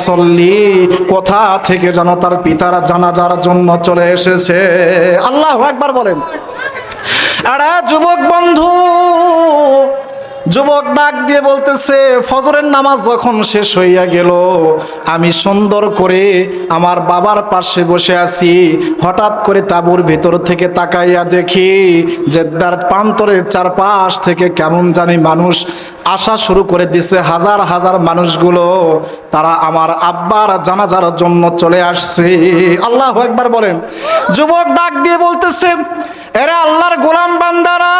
মুসল্লি কোথা থেকে যেন তার পিতার জানাজার জন্য চলে এসেছে। আল্লাহু আকবার বলেন। আরে যুবক বন্ধু, যুবক ডাক দিয়ে বলতেছে, ফজরের নামাজ যখন শেষ হইয়া গেল, আমি সুন্দর করে আমার বাবার পাশে বসে আছি। হঠাৎ করে তাঁবুর ভেতর থেকে তাকাইয়া দেখি জেদ্দার প্রান্তরের চারপাশ থেকে কেমন জানি মানুষ আসা শুরু করে দিছে। হাজার হাজার মানুষগুলো তারা আমার আব্বার জানাজার জন্য চলে আসছে। আল্লাহু আকবার বলেন। যুবক ডাক দিয়ে বলতেছে, এরে আল্লাহর গোলাম বান্দারা,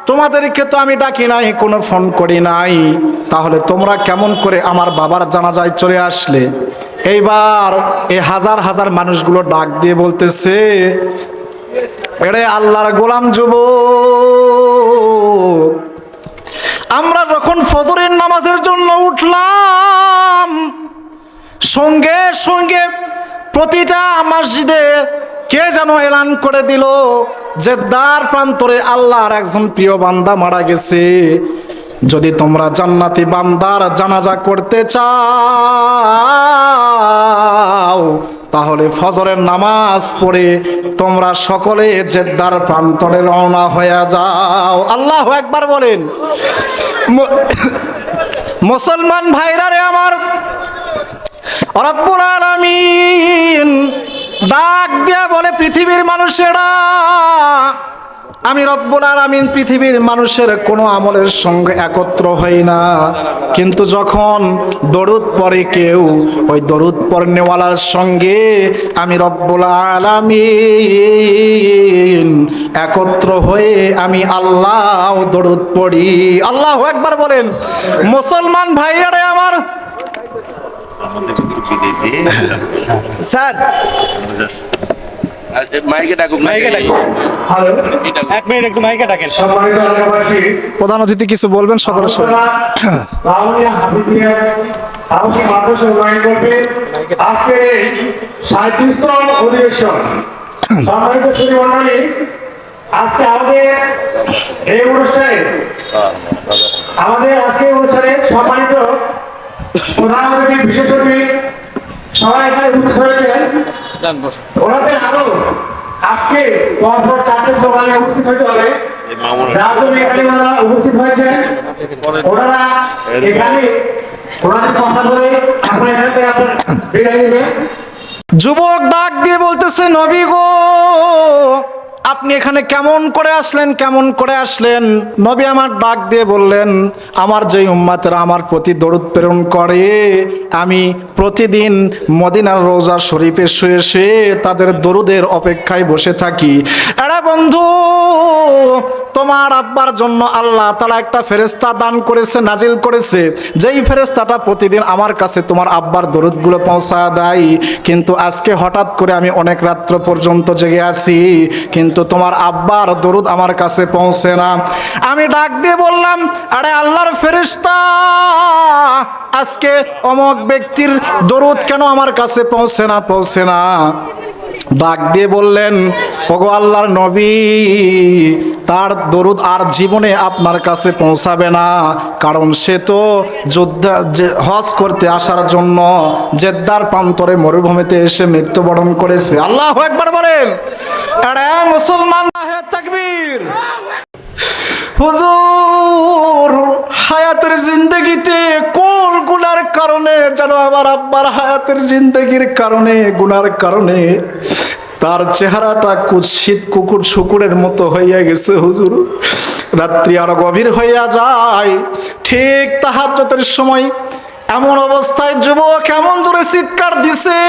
তোমাদেরকে তো আমি ডাকি নাই, কোনো ফোন করি নাই, তাহলে তোমরা কেমন করে আমার বাবার জানাজায় চলে আসলে? এইবার এই হাজার হাজার মানুষগুলো ডাক দিয়ে বলতেছে, এরে আল্লাহর গোলাম যুবক, আমরা যখন ফজরের নামাজের জন্য উঠলাম, সঙ্গে সঙ্গে প্রতিটা মসজিদে কে যেন এলান করে দিল, জেদ্দার প্রান্তরে আল্লাহর একজন প্রিয় বান্দা মারা গেছে। যদি তোমরা জান্নাতি বান্দার জানাজা করতে চাও, তাহলে ফজরের নামাজ পড়ে তোমরা সকলে জেদ্দার প্রান্তরে রওনা হয়ে যাও। আল্লাহু আকবার বলেন। মুসলমান ভাইরা রে আমার, রব্বুল আলামিন ডাক দিয়া বলে, পৃথিবীর মানুষেরা, আমি রব্বুল আলামিন পৃথিবীর মানুষের কোনো আমলের সঙ্গে একত্র হই না, কিন্তু যখন দরুদ পড়ে কেউ, ওই দরুদ পড়নেওয়ালার সঙ্গে আমি রব্বুল আলামিন একত্র হয়ে আমি আল্লাহ দরুদ পড়ি। আল্লাহু আকবার বলেন। মুসলমান ভাইয়ারে আমার, স্যার মাইকে ডাকুন, মাইকে ডাকুন, এক মিনিট একটু মাইকে ডাকেন। প্রধান অতিথি কিছু বলবেন সকলের সঙ্গে। আজকে 37তম অধিবেশন, সম্মানিত সুধীমণ্ডলী, আজকে আমাদের এই অনুষ্ঠানে সম্মানিত প্রধান অতিথি, বিশেষ অতিথি সবাই এখানে উপস্থিত হয়েছেন। ওনাদের আরো আজকে পরপর 4টে প্রোগ্রামে উপস্থিত হতে হবে, যার জন্য এখানে ওনারা উপস্থিত হয়েছেন। ওনারা এখানে ওনাদের কথা বলে আপনার এখান থেকে আপনার বিদায় নেবেন। যুবক ডাক দিয়ে বলতেছে, নবী গো, আপনি এখানে কেমন করে আসলেন, কেমন করে আসলেন? নবী আমার ডাক দিয়ে বললেন, আমার যেই উম্মতেরা আমার প্রতি দরুদ প্রেরণ করে, আমি প্রতিদিন মদিনার রওজা শরীফে শুয়ে শুয়ে তাদের দরুদের অপেক্ষায় বসে থাকি। আরে বন্ধু, তোমার আব্বার জন্য আল্লাহ তাআলা একটা ফেরেশতা দান করেছে, নাজিল করেছে, যেই ফেরেশতাটা প্রতিদিন আমার কাছে তোমার আব্বার দরুদগুলো পৌঁছায় দেয়। কিন্তু আজকে হঠাৎ করে আমি অনেক রাত্র পর্যন্ত জেগে আছি, কিন্তু তোমার আব্বার দরুদ আমার কাছে পৌঁছে না। আমি ডাক দিয়ে বললাম, আরে আল্লাহর ফেরেশতা, আজকে অমুক ব্যক্তির দরুদ কেন আমার কাছে পৌঁছে না? ডাক দিয়ে বললেন, ওগো আল্লাহর নবী, তার দরুদ আর জীবনে আপনার কাছে পৌঁছাবে না, কারণ সে তো হজ করতে আসার জন্য জেদ্দার প্রান্তরে মরুভূমিতে এসে মৃত্যুবরণ করেছে। আল্লাহু আকবার বলেন। আরে মুসলমান, তাকবীর। হুজুর, হায়াতের জিন্দগিতে কোন গুনার কারণে যেন আমার আব্বার হায়াতের জিন্দগির কারণে, গুনার কারণে তার চেহারাটা কুৎসিত কুকুর শুকুরের মতো হইয়া গেছে। হুজুর, রাত্রি আরো গভীর হইয়া যায়, ঠিক তাহাজ্জুদের সময় এমন অবস্থায় যুবক এমন জোরে চিৎকার দিছে,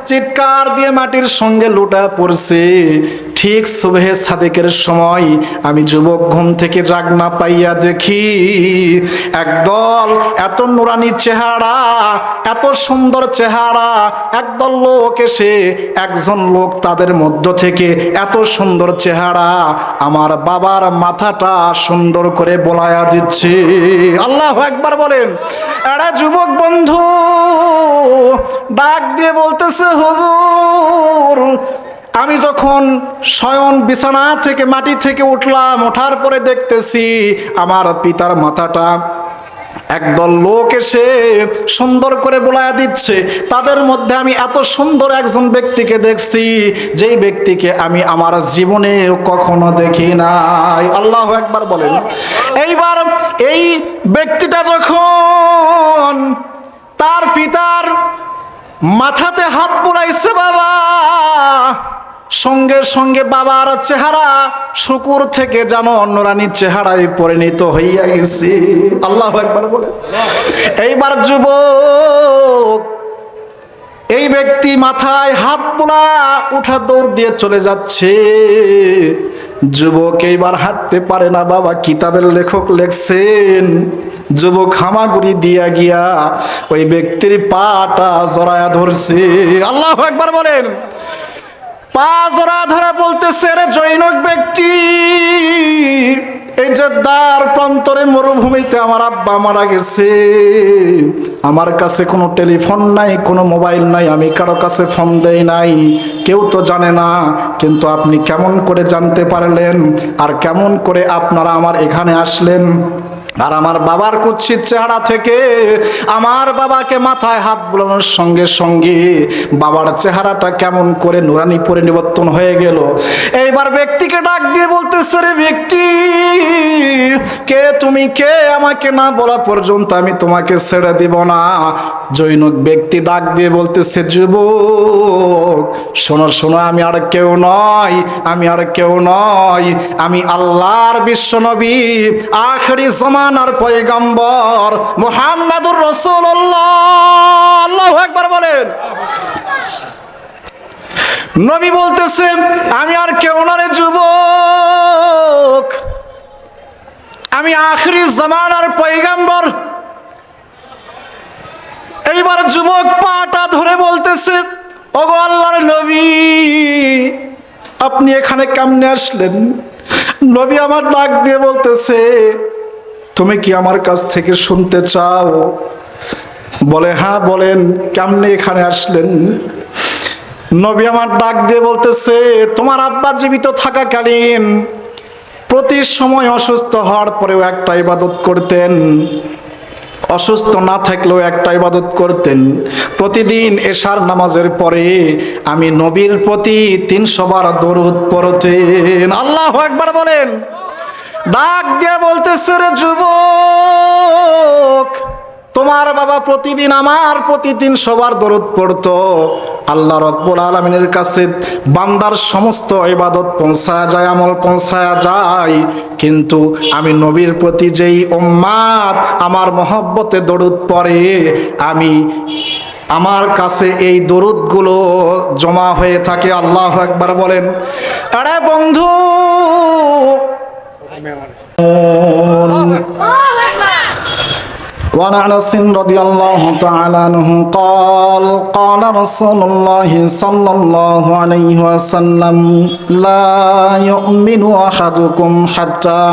চিৎকার দিয়ে মাটির সঙ্গে লুটা পড়ছে। ঠিক সুবহে সাদেকের সময় আমি যুবক ঘুম থেকে জাগ না পাইয়া দেখি একদল এত নুরানি চেহারা, এত সুন্দর চেহারা, একদল লোক এসে, একজন লোক তাদের মধ্য থেকে এত সুন্দর চেহারা আমার বাবার মাথাটা সুন্দর করে বলায়া দিচ্ছে। আল্লাহু আকবার বলেন। এরা যুবক বন্ধু ডাক দিয়ে বলতেছে, হুজুর, আমি যখন শয়ন বিছানা থেকে মাটি থেকে উঠলাম, ওঠার পরে দেখতেছি আমার পিতার মাথাটা একদল লোক এসে সুন্দর করে বলায়া দিচ্ছে, তাদের মধ্যে আমি এত সুন্দর একজন ব্যক্তিকে দেখছি যেই ব্যক্তিকে আমি আমার জীবনে কখনো দেখি নাই। আল্লাহু আকবার বলেন। এইবার এই ব্যক্তিটা যখন তার পিতার মাথাতে হাত বুলাইছে বাবা, সঙ্গে সঙ্গে বাবার চেহারা শুকুর থেকে যেন নুরানির চেহারায় পরিণত হইয়া গেছে। আল্লাহু আকবার বলে। এইবার যুবক এই ব্যক্তি মাথায় হাত বুলা উঠা দৌড় দিয়ে চলে যাচ্ছে। যুবক এইবার হাঁটতে পারে না বাবা, কিতাবের লেখক লেখছেন যুবক হামাগুড়ি দিয়া গিয়া ওই ব্যক্তির পাটা জড়ায়া ধরছে। আল্লাহু আকবার বলেন। পা জড়া ধরা বলতেছে, রে জৈনক ব্যক্তি, এই যে দ্বার প্রান্তরে মরুভূমিতে আমার আব্বা মারা গেছে, আমার কাছে কোনো টেলিফোন নাই, কোনো মোবাইল নাই, আমি কারো কাছে ফোন দেই নাই, কেউ তো জানে না, কিন্তু আপনি কেমন করে জানতে পারলেন? আর কেমন করে আপনারা আমার এখানে আসলেন? আর আমার বাবার কুৎসিত চেহারা থেকে আমার বাবাকে মাথায় হাত বুলানোর সঙ্গে সঙ্গে বাবার চেহারাটা কেমন করে নুরানি পরিবর্তন হয়ে গেল। এইবার ব্যক্তিকে ডাক দিয়ে বলতেছে, রে ব্যক্তি, কে তুমি? কে? আমাকে না বলা পর্যন্ত আমি তোমাকে ছেড়ে দিব না। জৈনক ব্যক্তি ডাক দিয়ে বলতেছে, যুবক শোনো শোনো, আমি আর কেউ নয়, আমি আর কেউ নয়, আমি আল্লাহর বিশ্বনবী, আখিরি জামানার পয়গম্বর মুহাম্মাদুর রাসূলুল্লাহ। আল্লাহু আকবার বলেন। নবী বলতেছে, আমি আর কেউ না রে যুবক, আমি আখিরি জামানার পয়গম্বর। এইবার যুবক পাটা ধরে বলতেছে, ওগো আল্লাহর নবী, আপনি এখানে কেমনে আসলেন? নবী আমার ডাক দিয়ে বলতেছে, তুমি কি আমার কাছ থেকে শুনতে চাও? বলে, হ্যাঁ বলেন, কেমনে এখানে আসলেন? নবী আমার ডাক দিয়ে বলতেছে, তোমার আব্বা জীবিত থাকাকালীন প্রতি সময় অসুস্থ হওয়ার পরেও একটা ইবাদত করতেন, অসুস্থ না থাকলেও একটা ইবাদত করতেন। প্রতিদিন এশার নামাজের পরে আমি নবীর প্রতি 300 বার দরুদ পড়তেন। আল্লাহু আকবার বলেন। ডাক দিয়ে বলতেছে, রে যুবক, তোমার বাবা প্রতিদিন আমার প্রতি 300 বার দরুদ পড়তো। আল্লাহ রাব্বুল আলামিনের কাছে বান্দার সমস্ত ইবাদত পৌঁছায়া যায়, আমল পৌঁছায়া যায়, কিন্তু আমি নবীর প্রতি যেই উম্মাত আমার মহব্বতে দরুদ পড়ে, আমি আমার কাছে এই দরুদগুলো জমা হয়ে থাকে। আল্লাহু আকবার বলেন। আরে বন্ধু, وعن أنس رضي الله تعالى عنه قال قال رسول الله صلى الله عليه وسلم لا يؤمن أحدكم حتى